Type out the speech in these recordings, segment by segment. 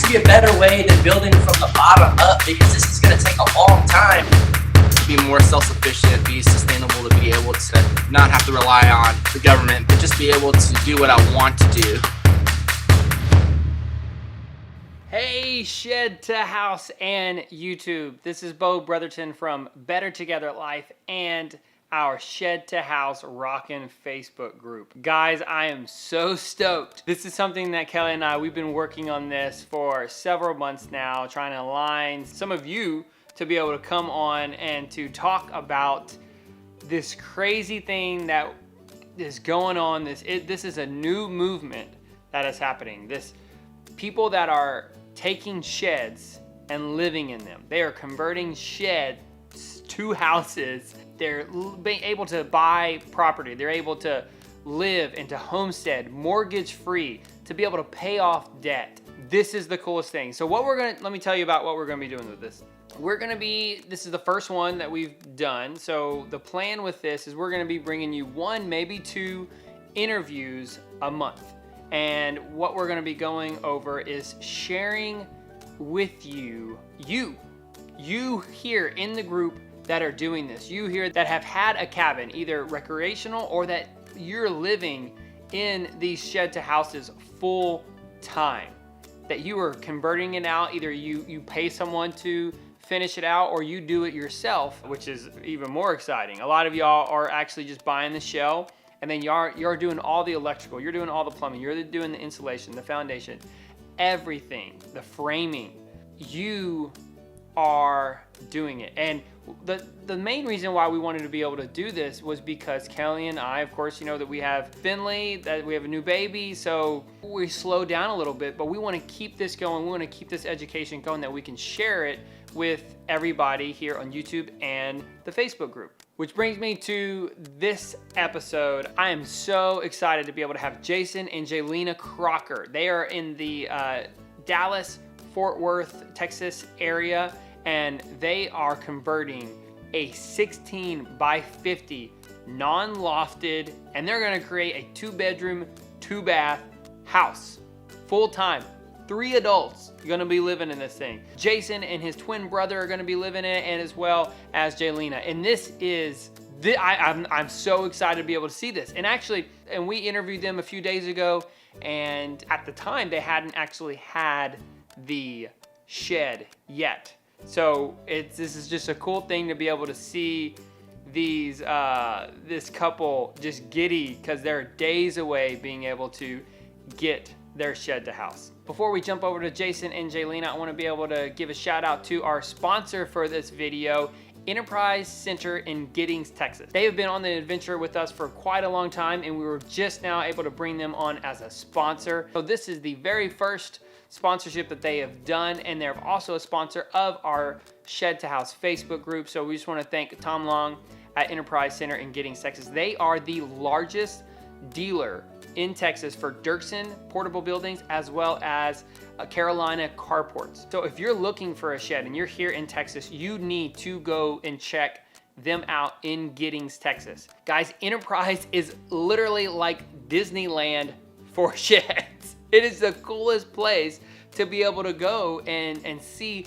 to be a better way than building from the bottom up, because this is going to take a long time. Be more self-sufficient, be sustainable, to be able to not have to rely on the government, but just be able to do what I want to do. Hey, Shed to House and YouTube. This is Bo Brotherton from Better Together Life and our Shed to House Rockin' Facebook group. Guys, I am so stoked. This is something that Kelly and I, we've been working on this for several months now, trying to align some of you to be able to come on and to talk about this crazy thing that is going on. This is a new movement that is happening. This people that are taking sheds and living in them. They are converting sheds to houses. They're being able to buy property. They're able to live into homestead, mortgage free, to be able to pay off debt. This is the coolest thing. So let me tell you about what we're gonna be doing with this. This is the first one that we've done. So the plan with this is we're gonna be bringing you one, maybe two interviews a month. And what we're gonna be going over is sharing with you here in the group that are doing this, you here that have had a cabin, either recreational or that you're living in these shed to houses full time, that you are converting it out. Either you pay someone to finish it out or you do it yourself, which is even more exciting. A lot of y'all are actually just buying the shell and then you're doing all the electrical, you're doing all the plumbing, you're doing the insulation, the foundation, everything, the framing. You are doing it. And the main reason why we wanted to be able to do this was because Kelly and I, of course, you know that we have Finley, that we have a new baby, so we slowed down a little bit, but we want to keep this going. We want to keep this education going, that we can share it with everybody here on YouTube and the Facebook group. Which brings me to this episode. I am so excited to be able to have Jason and Jaylena Crocker. They are in the Dallas, Fort Worth, Texas area, and they are converting a 16 by 50 non-lofted, and they're gonna create a 2-bedroom, 2-bath house, full time. 3 adults are gonna be living in this thing. Jason and his twin brother are gonna be living in it, and as well as Jaylena. And this is, I'm so excited to be able to see this. And we interviewed them a few days ago, and at the time they hadn't actually had the shed yet. So this is just a cool thing to be able to see these this couple just giddy because they're days away being able to get their shed to house. Before we jump over to Jason and Jaylena, I want to be able to give a shout out to our sponsor for this video, Enterprise Center in Giddings, Texas. They have been on the adventure with us for quite a long time, and we were just now able to bring them on as a sponsor. So this is the very first sponsorship that they have done, and they're also a sponsor of our Shed to House Facebook group. So we just want to thank Tom Long at Enterprise Center in Giddings, Texas. They are the largest dealer in Texas for Derksen portable buildings, as well as Carolina Carports. So if you're looking for a shed and you're here in Texas, you need to go and check them out in Giddings, Texas. Guys, Enterprise is literally like Disneyland for sheds. It is the coolest place to be able to go and see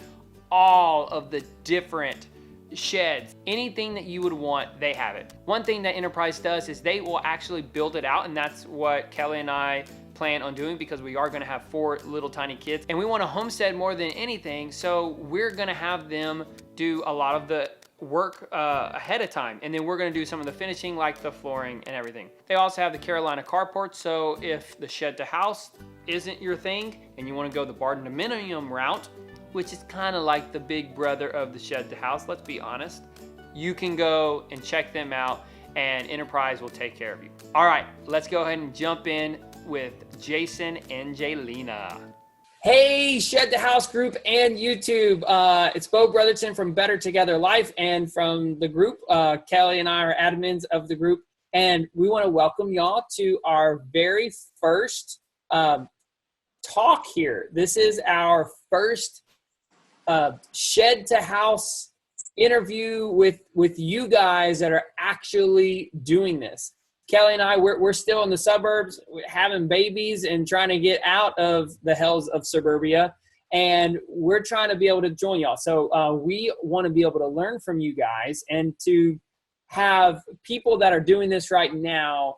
all of the different sheds. Anything that you would want, they have it. One thing that Enterprise does is they will actually build it out, and that's what Kelly and I plan on doing, because we are going to have 4 little tiny kids and we want to homestead more than anything. So we're going to have them do a lot of the work ahead of time, and then we're going to do some of the finishing, like the flooring and everything. They also have the Carolina Carports, so if the shed to house isn't your thing and you want to go the barn dominium route, which is kind of like the big brother of the shed to house, let's be honest, you can go and check them out and Enterprise will take care of you. All right, let's go ahead and jump in with Jason and Jaylena. Hey, Shed to House group and YouTube. It's Bo Brotherton from Better Together Life, and from the group, Kelly and I are admins of the group, and we want to welcome y'all to our very first talk here. This is our first Shed to House interview with you guys that are actually doing this. Kelly and I, we're still in the suburbs having babies and trying to get out of the hells of suburbia. and we're trying to be able to join y'all. So we want to be able to learn from you guys and to have people that are doing this right now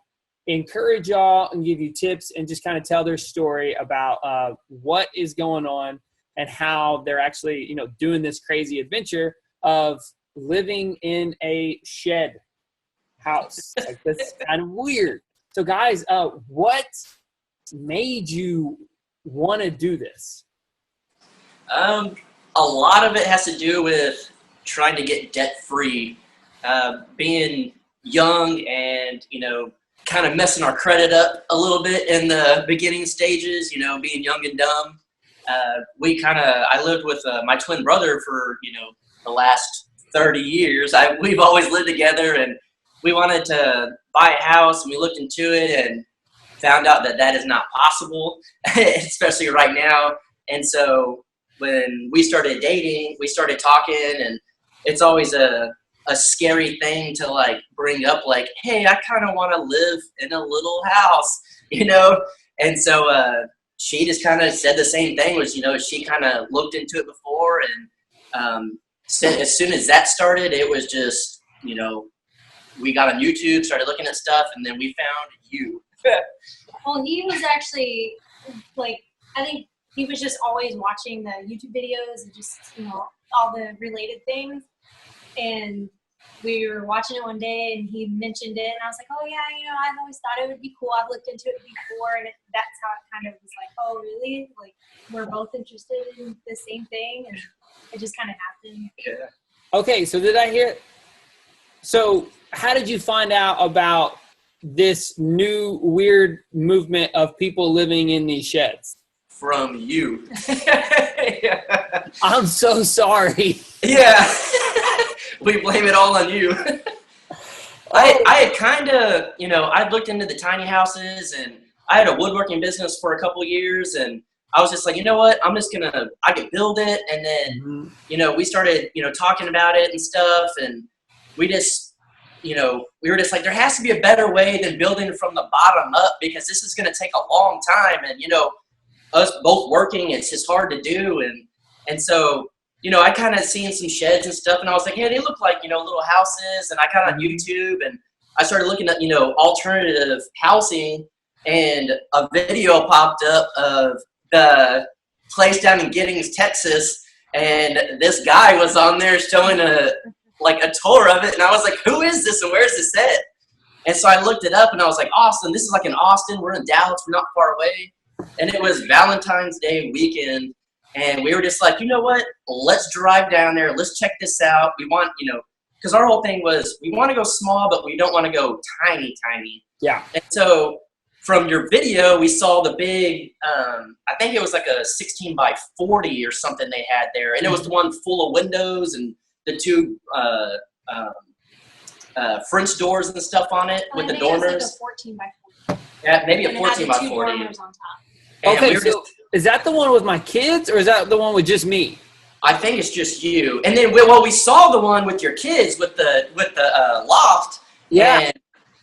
encourage y'all and give you tips and just kind of tell their story about what is going on and how they're actually, you know, doing this crazy adventure of living in a shed house. Like, that's kind of weird. So guys, what made you want to do this? A lot of it has to do with trying to get debt free, being young and, you know, kind of messing our credit up a little bit in the beginning stages, you know, being young and dumb. I lived with my twin brother for, you know, the last 30 years. We've always lived together, and we wanted to buy a house, and we looked into it and found out that that is not possible, especially right now. And so when we started dating, we started talking, and it's always a scary thing to like bring up, like, hey, I kind of want to live in a little house, you know? And so she just kind of said the same thing, was, you know, she kind of looked into it before, and as soon as that started, it was just, you know, we got on YouTube, started looking at stuff, and then we found you. Well, he was actually, like, I think he was just always watching the YouTube videos and just, you know, all the related things. And we were watching it one day, and he mentioned it, and I was like, oh, yeah, you know, I've always thought it would be cool. I've looked into it before, and that's how it kind of was like, oh, really? Like, we're both interested in the same thing, and it just kind of happened. Yeah. Okay, so did I hear? So how did you find out about this new weird movement of people living in these sheds? From you. I'm so sorry. Yeah. We blame it all on you. I had kind of, you know, I'd looked into the tiny houses, and I had a woodworking business for a couple years, and I was just like, you know what, I could build it. And then, you know, we started, you know, talking about it and stuff, and we just, you know, we were just like, there has to be a better way than building from the bottom up, because this is going to take a long time. And, you know, us both working, it's just hard to do. And so, you know, I kind of seen some sheds and stuff, and I was like, hey, they look like, you know, little houses. And I got on YouTube, and I started looking at, you know, alternative housing, and a video popped up of the place down in Giddings, Texas. And this guy was on there showing a tour of it. And I was like, who is this, and where's this at? And so I looked it up, and I was like, Austin, this is like in Austin. We're in Dallas. We're not far away. And it was Valentine's Day weekend. And we were just like, you know what? Let's drive down there. Let's check this out. We want, you know, because our whole thing was, we want to go small, but we don't want to go tiny. Yeah. And so from your video, we saw the big, I think it was like a 16 by 40 or something they had there. And it was the one full of windows and the two French doors and stuff on it with the dormers. It was like a 14 by 40. Yeah, maybe And a it had 14 the by two 40. dormers on top. And Okay, we were so is that the one with my kids, or is that the one with just me? I think it's just you. And then, we saw the one with your kids with the loft. Yeah. And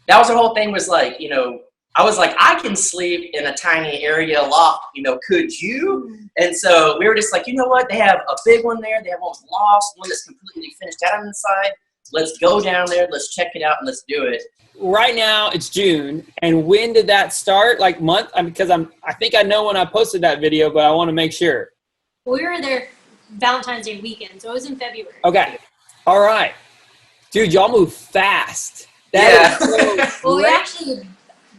that was the whole thing, was like, you know, I was like, I can sleep in a tiny area loft, you know, could you? And so we were just like, you know what? They have a big one there. They have one with lofts, one that's completely finished out on the side. Let's go down there. Let's check it out, and let's do it. Right now it's June, and when did that start? Like month? Because I think I know when I posted that video, but I want to make sure. We were there Valentine's Day weekend, so it was in February. Okay. All right. Dude, y'all move fast. That is so Well, we great. actually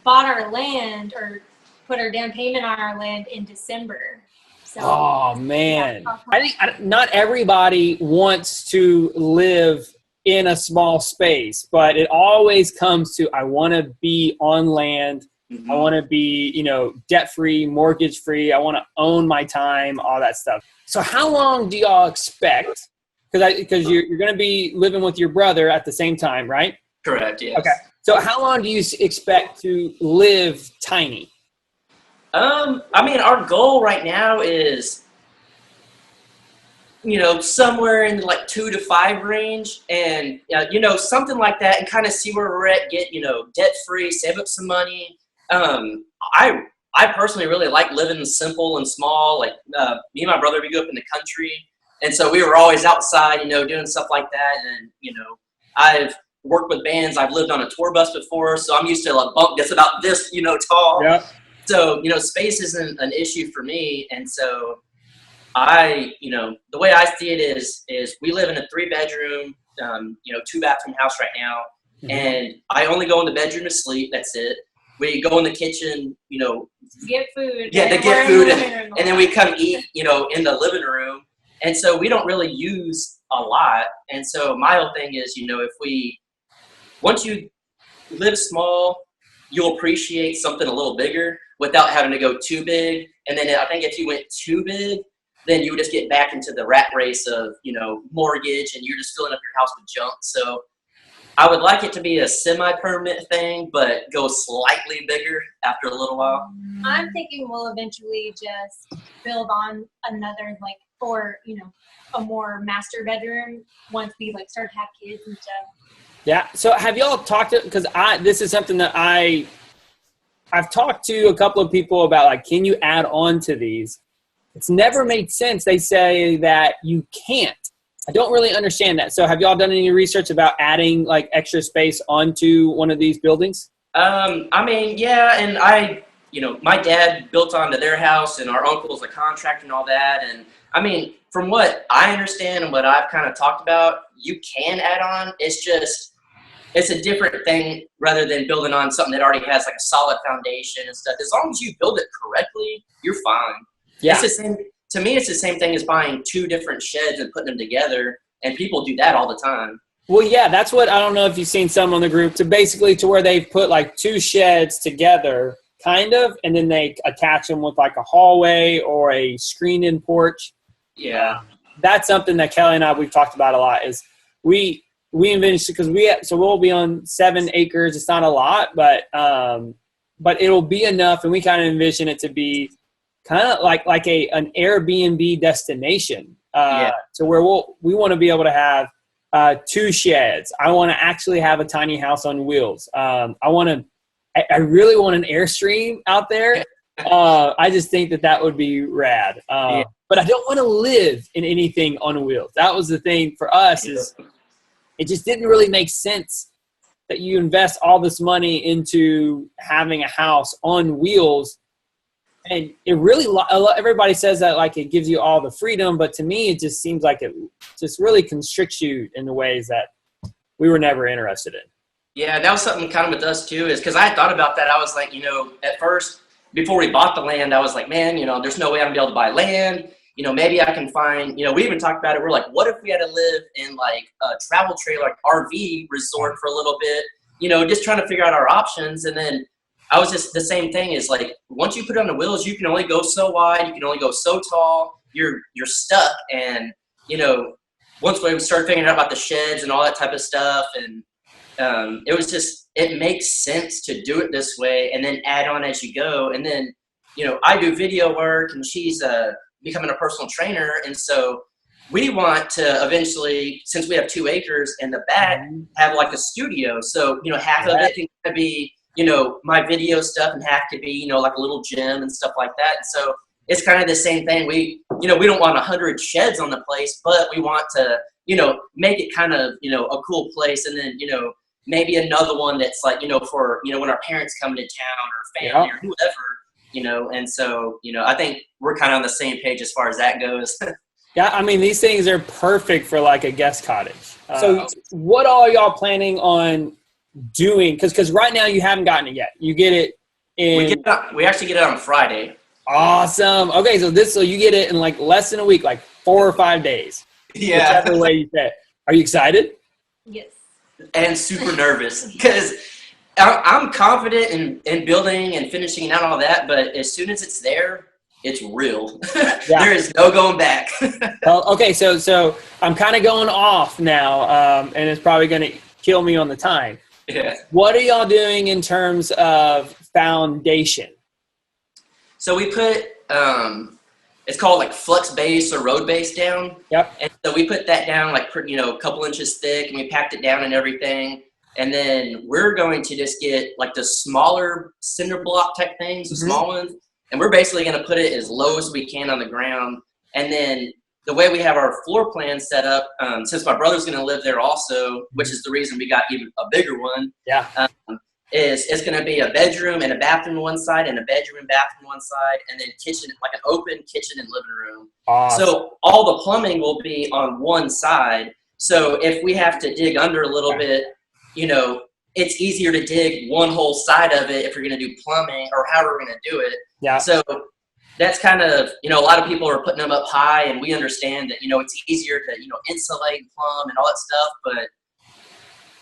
bought our land, or put our down payment on our land in December. So, Oh, man. I think not everybody wants to live in a small space, but it always comes to, I want to be on land. I want to be, you know, debt-free, mortgage-free. I want to own my time, all that stuff. So how long do y'all expect? Because you're going to be living with your brother at the same time, right? Correct, yes. Okay. So how long do you expect to live tiny? I mean, our goal right now is, you know, somewhere in like 2 to 5 range, and you know, something like that, and kind of see where we're at, get, you know, debt free, save up some money. I I personally really like living simple and small. Like me and my brother, we grew up in the country, and so we were always outside, doing stuff like that. And I've worked with bands. I've lived on a tour bus before, so I'm used to a bunk that's about this, tall. Yeah. So space isn't an issue for me, and so the way I see it is we live in a 3-bedroom, 2-bathroom house right now, and I only go in the bedroom to sleep. That's it. We go in the kitchen, get food. Yeah, to get food, and then we come eat, in the living room. And so we don't really use a lot. And so my whole thing is, once you live small, you'll appreciate something a little bigger without having to go too big. And then I think if you went too big, then you would just get back into the rat race of, mortgage, and you're just filling up your house with junk. So I would like it to be a semi-permanent thing, but go slightly bigger after a little while. I'm thinking we'll eventually just build on another, or, a more master bedroom once we start to have kids and stuff. Yeah. So have y'all talked to, because this is something that I've talked to a couple of people about, can you add on to these? It's never made sense. They say that you can't. I don't really understand that. So have y'all done any research about adding extra space onto one of these buildings? Yeah, and my dad built onto their house, and our uncle's a contractor and all that. And from what I understand and what I've kind of talked about, you can add on. It's just, it's a different thing rather than building on something that already has a solid foundation and stuff. As long as you build it correctly, you're fine. Yeah. It's the same. To me, it's the same thing as buying 2 different sheds and putting them together, and people do that all the time. Well, yeah, that's what, I don't know if you've seen some on the group, to where they've put 2 sheds together, kind of, and then they attach them with a hallway or a screened-in porch. Yeah. That's something that Kelly and I, we've talked about a lot, is we envision, because we'll be on 7 acres. It's not a lot, but it'll be enough, and we kind of envision it to be kind of like an Airbnb destination, to where we want to be able to have 2 sheds. I want to actually have a tiny house on wheels. I really want an Airstream out there. I just think that would be rad. But I don't want to live in anything on wheels. That was the thing for us, is it just didn't really make sense that you invest all this money into having a house on wheels. And it really, everybody says that it gives you all the freedom, but to me, it just seems like it just really constricts you in the ways that we were never interested in. Yeah, that was something kind of with us too, is because I had thought about that. I was like, at first, before we bought the land, I was like, man, there's no way I'm gonna be able to buy land. Maybe I can find, we even talked about it. We're like, what if we had to live in a travel trailer, RV resort for a little bit, just trying to figure out our options. And then I was just, the same thing is once you put it on the wheels, you can only go so wide, you can only go so tall, you're stuck. And, once we started figuring out about the sheds and all that type of stuff, and it was just, it makes sense to do it this way and then add on as you go. And then, I do video work, and she's becoming a personal trainer. And so we want to eventually, since we have 2 acres in the back, have a studio. So, half of it can be, my video stuff, and half could be, a little gym and stuff like that. And so it's kind of the same thing. We don't want 100 sheds on the place, but we want to, make it kind of, a cool place. And then, maybe another one that's for, when our parents come into town or family or whoever, and so, I think we're kind of on the same page as far as that goes. Yeah, these things are perfect for a guest cottage. So what all are y'all planning on doing? Because right now you haven't gotten it yet. You get it in... We actually get it on Friday. Awesome. Okay, so you get it in less than a week, 4 or 5 days. Yeah. Whichever way you say it. Are you excited? Yes. And super nervous, because I'm confident in building and finishing out all that, but as soon as it's there, it's real. Yeah. There is no going back. Well, okay, so I'm kind of going off now, and it's probably going to kill me on the time. Yeah. What are y'all doing in terms of foundation? So we put, it's called flex base or road base down. Yep. And so we put that down a couple inches thick, and we packed it down and everything. And then we're going to just get like the smaller cinder block type things, the small ones. And we're basically going to put it as low as we can on the ground. And then the way we have our floor plan set up, since my brother's going to live there also, which is the reason we got even a bigger one. Yeah. Is it's going to be a bedroom and a bathroom on one side and a bedroom and bathroom on one side, and then kitchen, like an open kitchen and living room. Awesome. So all the plumbing will be on one side. So if we have to dig under a little bit, you know, it's easier to dig one whole side of it if you're going to do plumbing or however we're going to do it. Yeah. So that's kind of, you know, a lot of people are putting them up high, and we understand that, you know, it's easier to, you know, insulate and plumb and all that stuff, but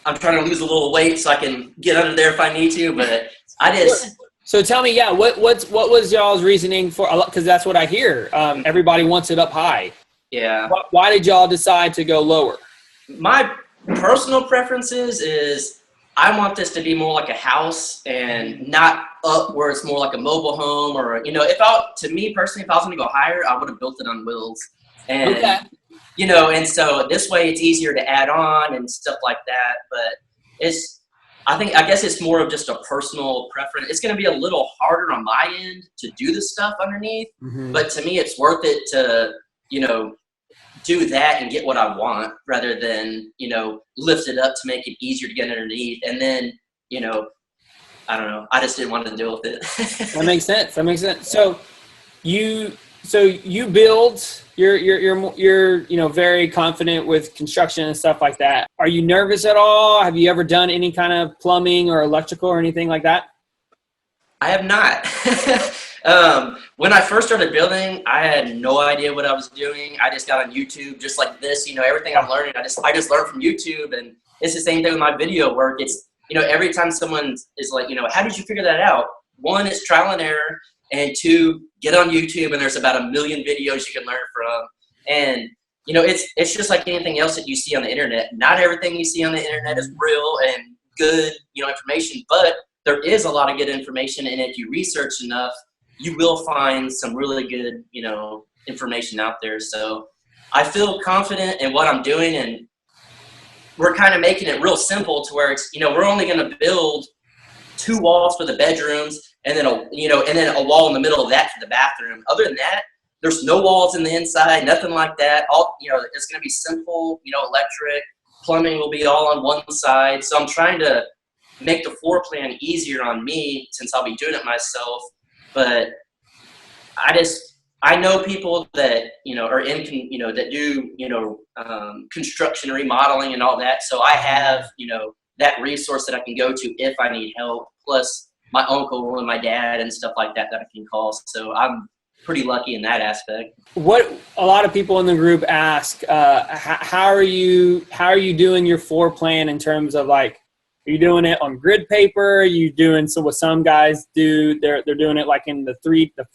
I'm trying to lose a little weight so I can get under there if I need to, but I just. So tell me, what was y'all's reasoning for? Because that's what I hear. Everybody wants it up high. Yeah. Why did y'all decide to go lower? My personal preferences is I want this to be more like a house and not up where it's more like a mobile home, or, you know, to me personally, if I was going to go higher, I would have built it on wheels. And okay. You know, and so this way it's easier to add on and stuff like that. But I guess it's more of just a personal preference. It's going to be a little harder on my end to do the stuff underneath, but to me it's worth it to, you know, do that and get what I want rather than, you know, lift it up to make it easier to get underneath. And then, you know, I don't know. I just didn't want to deal with it. That makes sense. So you build, you're you know, very confident with construction and stuff like that. Are you nervous at all? Have you ever done any kind of plumbing or electrical or anything like that? I have not. When I first started building, I had no idea what I was doing. I just got on YouTube just like this, you know, everything I'm learning, I just learned from YouTube. And it's the same thing with my video work. It's, you know, every time someone is like, you know, how did you figure that out? One is trial and error. And two, get on YouTube, and there's about 1 million videos you can learn from. And, you know, it's just like anything else that you see on the internet. Not everything you see on the internet is real and good, you know, information, but there is a lot of good information. And if you research enough, you will find some really good, you know, information out there. So I feel confident in what I'm doing, and we're kind of making it real simple to where it's, you know, we're only going to build 2 walls for the bedrooms, and then a wall in the middle of that for the bathroom. Other than that, there's no walls in the inside, nothing like that. All, you know, it's going to be simple, you know, electric. Plumbing will be all on one side. So I'm trying to make the floor plan easier on me since I'll be doing it myself. But I know people that, you know, are in, you know, that do, you know, construction, remodeling and all that. So I have, you know, that resource that I can go to if I need help, plus my uncle and my dad and stuff like that I can call. So I'm pretty lucky in that aspect. What a lot of people in the group ask, how are you doing your floor plan in terms of, like, are you doing it on grid paper? Are you doing what some guys do? They're doing it like in the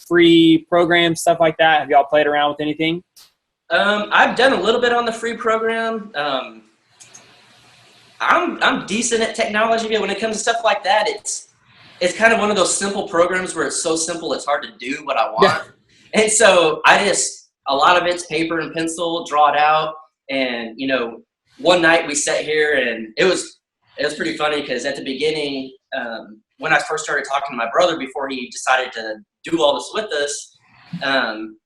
free program, stuff like that. Have y'all played around with anything? I've done a little bit on the free program. I'm decent at technology, but when it comes to stuff like that, it's kind of one of those simple programs where it's so simple it's hard to do what I want. Yeah. And so a lot of it's paper and pencil, draw it out. And, you know, one night we sat here, and it was pretty funny because at the beginning, when I first started talking to my brother before he decided to do all this with us,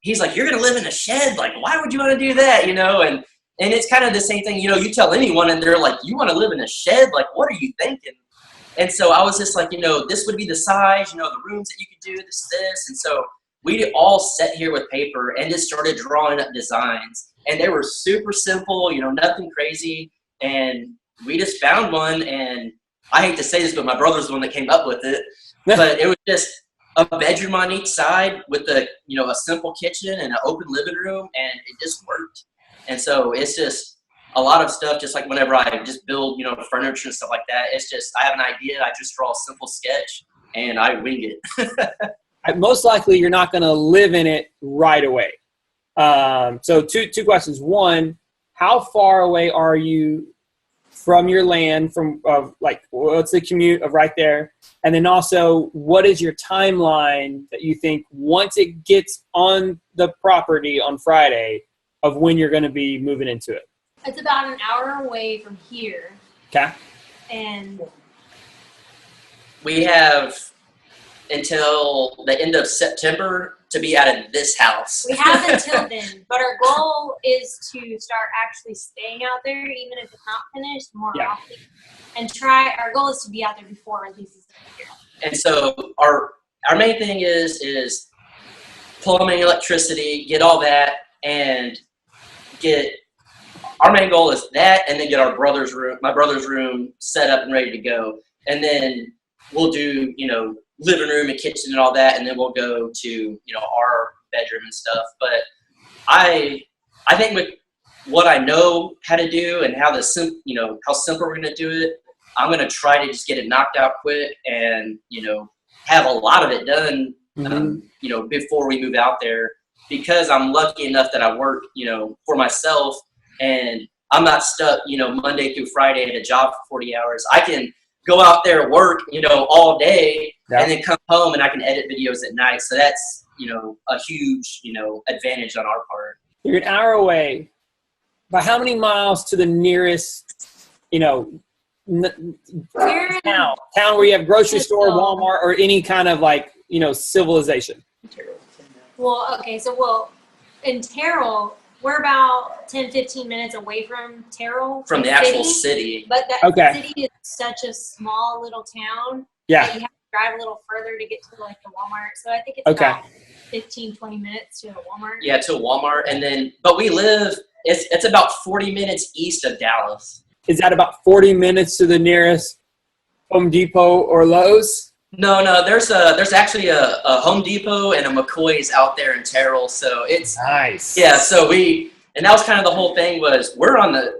he's like, "You're going to live in a shed? Like, why would you want to do that?" You know, and it's kind of the same thing, you know, you tell anyone and they're like, "You want to live in a shed? Like, what are you thinking?" And so I was just like, you know, this would be the size, you know, the rooms that you could do, this. And so we all sat here with paper and just started drawing up designs. And they were super simple, you know, nothing crazy. And we just found one, and I hate to say this, but my brother's the one that came up with it. But it was just a bedroom on each side with a simple kitchen and an open living room, and it just worked. And so it's just a lot of stuff, just like whenever I just build, you know, furniture and stuff like that, it's just, I have an idea, I just draw a simple sketch and I wing it. Most likely you're not going to live in it right away. So two questions. One, how far away are you from your land, what's the commute of right there? And then also, what is your timeline that you think once it gets on the property on Friday of when you're going to be moving into it? It's about an hour away from here. Okay. And we have until the end of September to be out of this house. we have until then, but our goal is to start actually staying out there, even if it's not finished, more often. And our goal is to be out there before our lease is here. And so our main thing is plumbing, electricity, get all that, and our main goal is that, and then get my brother's room set up and ready to go. And then we'll do, living room and kitchen and all that, and then we'll go to, our bedroom and stuff. But I think with what I know how to do and how simple we're going to do it, I'm going to try to just get it knocked out quick and, have a lot of it done, before we move out there, because I'm lucky enough that I work, for myself, and I'm not stuck, Monday through Friday at a job for 40 hours. I can go out there, work, all day, and then come home and I can edit videos at night. So that's, a huge, advantage on our part. You're an hour away. By how many miles to the nearest, town where you have grocery store, Walmart, or any kind of civilization? Well, okay, so in Terrell, we're about 10, 15 minutes away from Terrell. From the actual city. But that city is such a small little town. Yeah. That you have to drive a little further to get to the Walmart. So I think it's about 15, 20 minutes to a Walmart. Yeah, to a Walmart. And then, but we live, it's about 40 minutes east of Dallas. Is that about 40 minutes to the nearest Home Depot or Lowe's? No, there's actually a Home Depot and a McCoy's out there in Terrell, so it's nice. Yeah, so and that was kind of the whole thing, was we're on the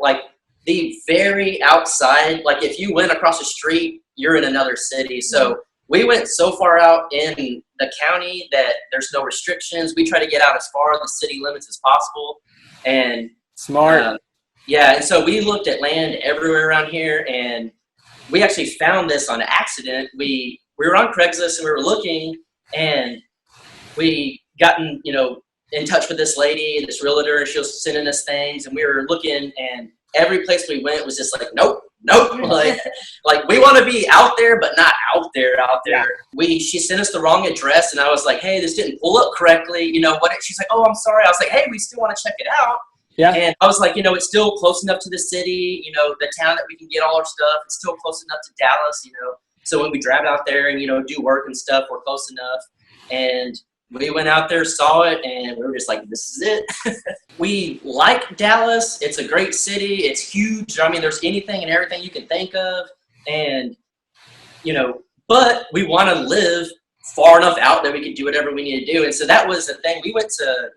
very outside. Like if you went across the street, you're in another city. So we went so far out in the county that there's no restrictions. We try to get out as far as the city limits as possible. And smart. Yeah, and so we looked at land everywhere around here, and we actually found this on accident. We were on Craigslist and we were looking, and we gotten, in touch with this lady, this realtor, and she was sending us things, and we were looking, and every place we went was just nope. Like we want to be out there, but not out there. Yeah. She sent us the wrong address, and I was like, hey, this didn't pull up correctly. She's like, oh, I'm sorry. I was like, hey, we still want to check it out. Yeah. And I was like, it's still close enough to the city, the town that we can get all our stuff. It's still close enough to Dallas, So when we drive out there and, do work and stuff, we're close enough. And we went out there, saw it, and we were just like, this is it. We like Dallas. It's a great city. It's huge. I mean, there's anything and everything you can think of. And, but we want to live far enough out that we can do whatever we need to do. And so that was the thing. We went to,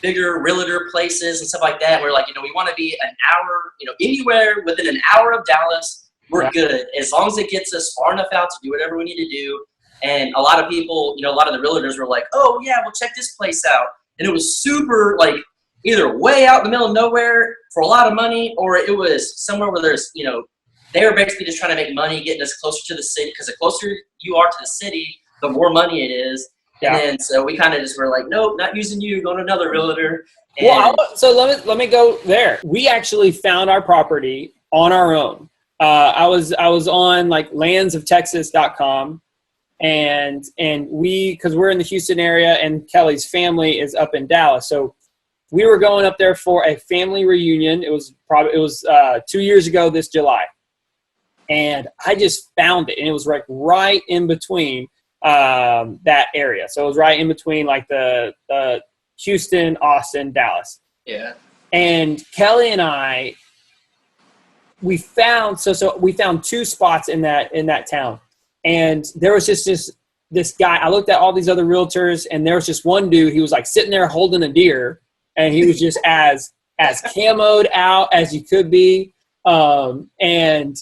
bigger realtor places and stuff like that. We're like, we want to be an hour, anywhere within an hour of Dallas, we're good. As long as it gets us far enough out to do whatever we need to do. And a lot of people, a lot of the realtors were like, oh yeah, we'll check this place out. And it was super either way out in the middle of nowhere for a lot of money, or it was somewhere where there's, they were basically just trying to make money, getting us closer to the city. Because the closer you are to the city, the more money it is. Yeah. And then so we kind of just were like, nope, not using you, going to another realtor. And so let me go there. We actually found our property on our own. I was on landsoftexas.com, and because we're in the Houston area and Kelly's family is up in Dallas, so we were going up there for a family reunion. It was 2 years ago this July, and I just found it, and it was right in between that area. So it was right in between the Houston, Austin, Dallas. Yeah. And Kelly and I, we found two spots in that town. And there was just this guy. I looked at all these other realtors, and there was just one dude. He was sitting there holding a deer, and he was just as camoed out as you could be. And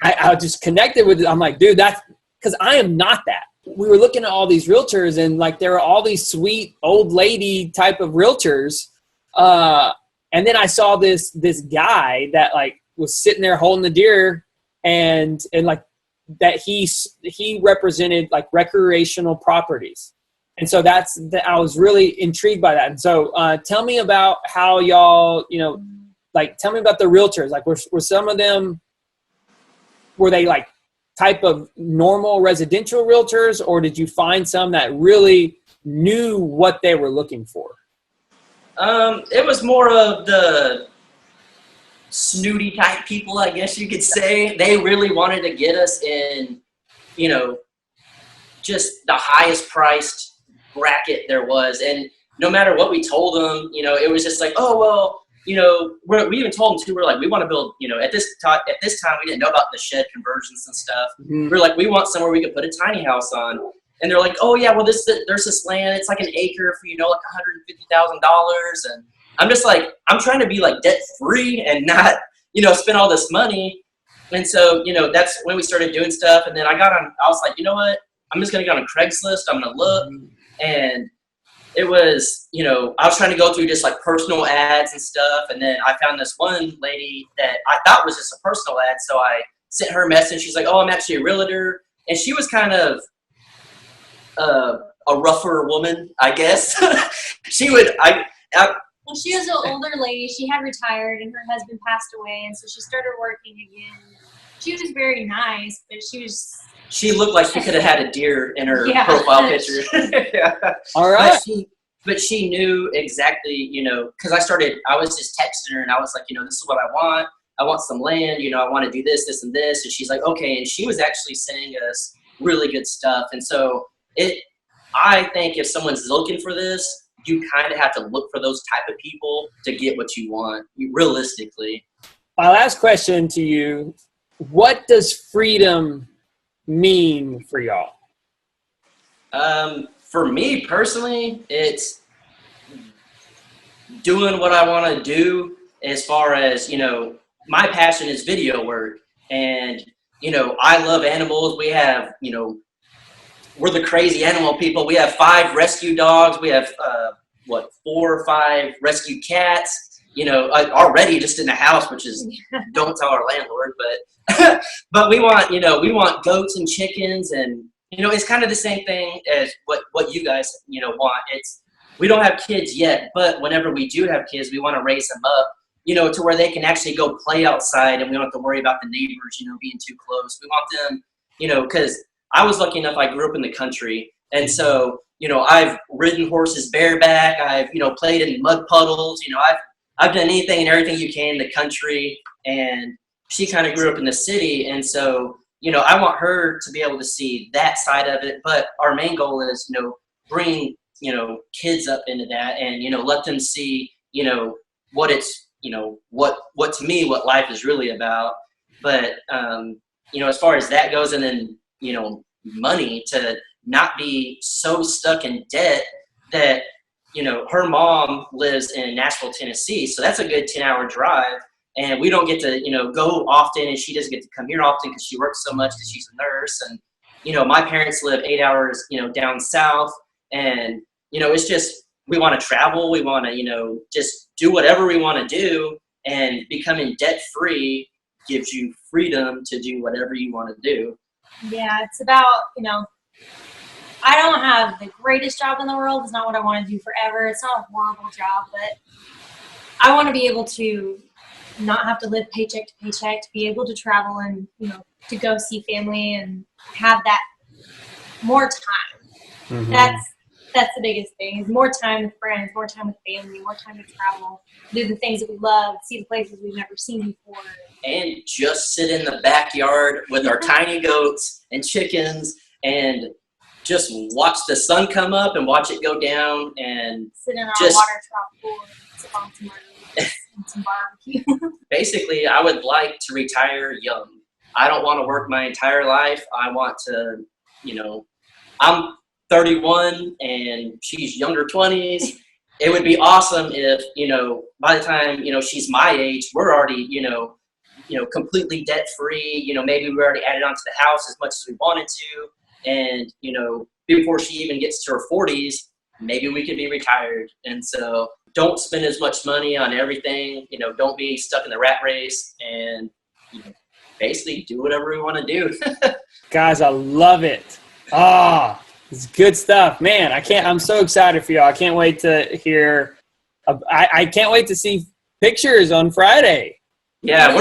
I just connected with it. I'm like, dude, that's because I am not that. We were looking at all these realtors, and there were all these sweet old lady type of realtors. And then I saw this guy that was sitting there holding the deer, and that he represented recreational properties. And so I was really intrigued by that. And so tell me about how y'all, tell me about the realtors. Were some of them were they like type of normal residential realtors, or did you find some that really knew what they were looking for? It was more of the snooty type people, I guess you could say. They really wanted to get us in, you know, just the highest priced bracket there was. And no matter what we told them, you know, it was just like, oh, well, you know, we even told them too, we're like, we want to build, you know, at this time, we didn't know about the shed conversions and stuff. Mm-hmm. We're like, we want somewhere we could put a tiny house on. And they're like, oh yeah, well there's this land. It's like an acre for, you know, like $150,000. And I'm just like, I'm trying to be like debt free and not, you know, spend all this money. And so, you know, that's when we started doing stuff. And then I was like, you know what? I'm just going to go on Craigslist. I'm going to look. And it was, you know, I was trying to go through just like personal ads and stuff. And then I found this one lady that I thought was just a personal ad. So I sent her a message. She's like, oh, I'm actually a realtor. And she was kind of a rougher woman, I guess. Well, she was an older lady. She had retired and her husband passed away. And so she started working again. She was very nice, but she looked like she could have had a deer in her Yeah. profile picture. Yeah. All right. But she knew exactly, you know, because I was just texting her and I was like, you know, this is what I want. I want some land, you know, I want to do this, this, and this. And she's like, okay. And she was actually sending us really good stuff. And so I think if someone's looking for this, you kind of have to look for those type of people to get what you want, realistically. My last question to you, what does freedom mean for y'all? For me personally, it's doing what I want to do as far as, you know, my passion is video work. And, you know, I love animals. We have, you know, we're the crazy animal people. We have 5 rescue dogs. We have, 4 or 5 rescue cats, you know, already just in the house, which is, don't tell our landlord, but, but we want goats and chickens. And, you know, it's kind of the same thing as what you guys, you know, want. We don't have kids yet, but whenever we do have kids, we want to raise them up, you know, to where they can actually go play outside and we don't have to worry about the neighbors, you know, being too close. We want them, you know, because I was lucky enough, I grew up in the country. And so, you know, I've ridden horses bareback. I've, you know, played in mud puddles. You know, I've done anything and everything you can in the country. And she kind of grew up in the city. And so, you know, I want her to be able to see that side of it. But our main goal is, you know, bring, you know, kids up into that and, you know, let them see, you know, what it's, you know, what to me, what life is really about. But, you know, as far as that goes, and then, you know, money, to not be so stuck in debt that, you know, her mom lives in Nashville, Tennessee. So that's a good 10-hour drive. And we don't get to, you know, go often, and she doesn't get to come here often because she works so much because she's a nurse. And, you know, my parents live 8 hours, you know, down south. And, you know, it's just, we want to travel. We want to, you know, just do whatever we want to do. And becoming debt free gives you freedom to do whatever you want to do. Yeah, it's about, you know, I don't have the greatest job in the world. It's not what I want to do forever. It's not a horrible job, but I want to be able to not have to live paycheck to paycheck, to be able to travel and, you know, to go see family and have that more time. Mm-hmm. That's the biggest thing, is more time with friends, more time with family, more time to travel, do the things that we love, see the places we've never seen before. And just sit in the backyard with our tiny goats and chickens and just watch the sun come up and watch it go down, and sit in our just water trough pool and sip on some margaritas and some barbecue. Basically, I would like to retire young. I don't want to work my entire life. I want to, you know, I'm 31 and she's younger 20s. It would be awesome if, you know, by the time, you know, she's my age, we're already, you know, completely debt free. You know, maybe we already added onto the house as much as we wanted to. And, you know, before she even gets to her 40s, maybe we could be retired. And so don't spend as much money on everything. You know, don't be stuck in the rat race, and, you know, basically do whatever we want to do. Guys, I love it. Ah, it's good stuff, man. I'm so excited for y'all. I can't wait to hear. I can't wait to see pictures on Friday. Yeah,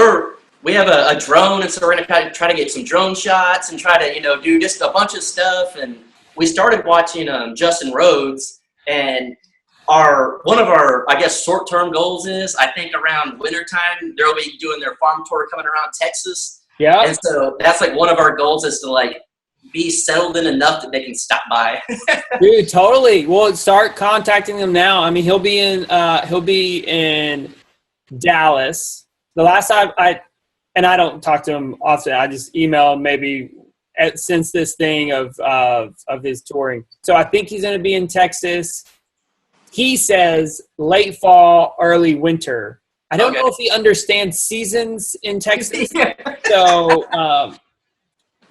we have a drone, and so we're gonna try to get some drone shots and try to do just a bunch of stuff. And we started watching Justin Rhodes, and one of our I guess short-term goals is I think around wintertime they'll be doing their farm tour coming around Texas. Yeah. And so that's like one of our goals is to like be settled in enough that they can stop by. Dude, totally. Well, start contacting them now. I mean, he'll be in Dallas. The last time I don't talk to him often. I just email him maybe since this thing of his touring. So I think he's going to be in Texas. He says late fall, early winter. I don't know if he understands seasons in Texas. So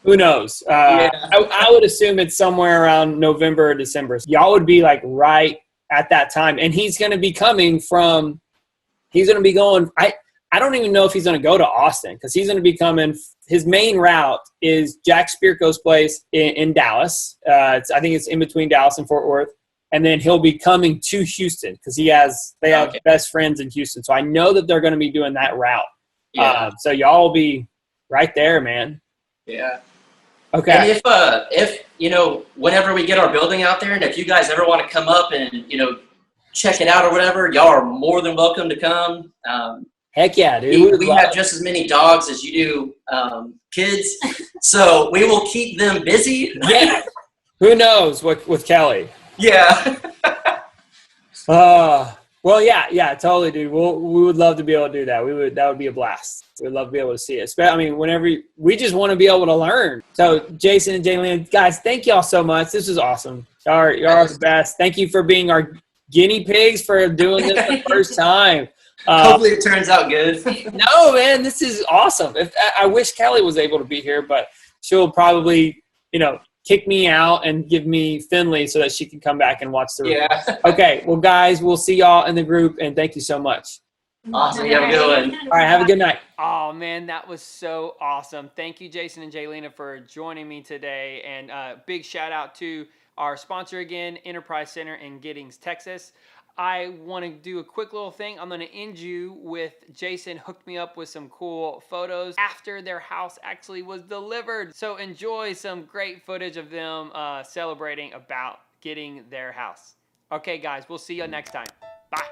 who knows? I would assume it's somewhere around November or December. Y'all would be like right at that time. And he's going to be going. I don't even know if he's going to go to Austin because he's going to be coming. His main route is Jack Spirko's place in Dallas. I think it's in between Dallas and Fort Worth. And then he'll be coming to Houston because they have best friends in Houston. So I know that they're going to be doing that route. Yeah. So y'all will be right there, man. Yeah. Okay. And if whenever we get our building out there, and if you guys ever want to come up and check it out or whatever, y'all are more than welcome to come. Heck yeah, dude. We have just as many dogs as you do kids, so we will keep them busy. Yeah. Who knows with Kelly? Yeah. Well, yeah, totally, dude. We would love to be able to do that. That would be a blast. We'd love to be able to see it. I mean, whenever we just want to be able to learn. So, Jason and Jaylena, guys, thank y'all so much. This is awesome. Y'all are the best. Thank you for being our guinea pigs for doing this the first time. Hopefully it turns out good. No, man, this is awesome. I wish Kelly was able to be here, but she'll probably, kick me out and give me Finley so that she can come back and watch the review. Yeah. Okay, well, guys, we'll see y'all in the group, and thank you so much. Awesome. You have a good one. All right, have a good night. Oh, man, that was so awesome. Thank you, Jason and Jaylena, for joining me today. And big shout out to our sponsor again, Enterprise Center in Giddings, Texas. I want to do a quick little thing. I'm going to end you with Jason hooked me up with some cool photos after their house actually was delivered. So enjoy some great footage of them celebrating about getting their house. Okay, guys, we'll see you next time. Bye.